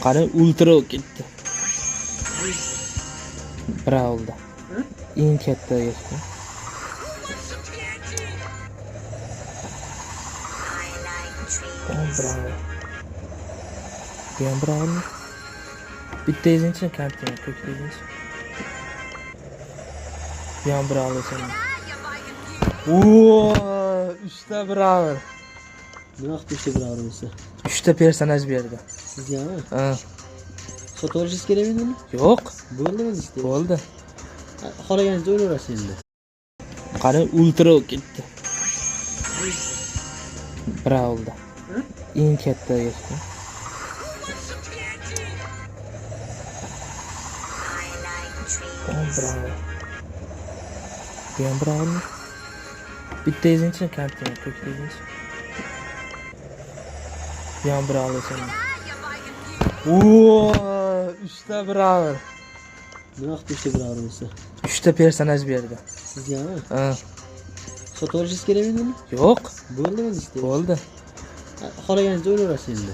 Qani ultra ketdi. Bravlda. Eng katta yetdi. Bravo. Ben bravo. Bitta izinchi kartina ko'kligingiz. Ben bravo sana. Oo, 3 ta bravo. Nima qilib ishga bilaveramiz? 3 ta personaj berdi. Sizgami? Ha. Sotib olishingiz kerakmi buni? Yo'q, Bo'ldimi işte? bo'ldi. Xohlaganingizcha o'ynaverasiz endi. Qani ultra ketdi. Bravlda. Eng katta yetdi. Bravo. Ben bravo. Bitta izinchi kartina ko'kligingiz. Ben bravo sana. Oo, 3 ta bravo. Nima qilib ishga bilaveramiz? 3 ta personaj berdi. Sizgami? Ha. Sotib olishingiz kerakmi buni? Yo'q, Bo'ldimi işte? bo'ldi. Xohlaganingizcha o'ynaverasiz endi.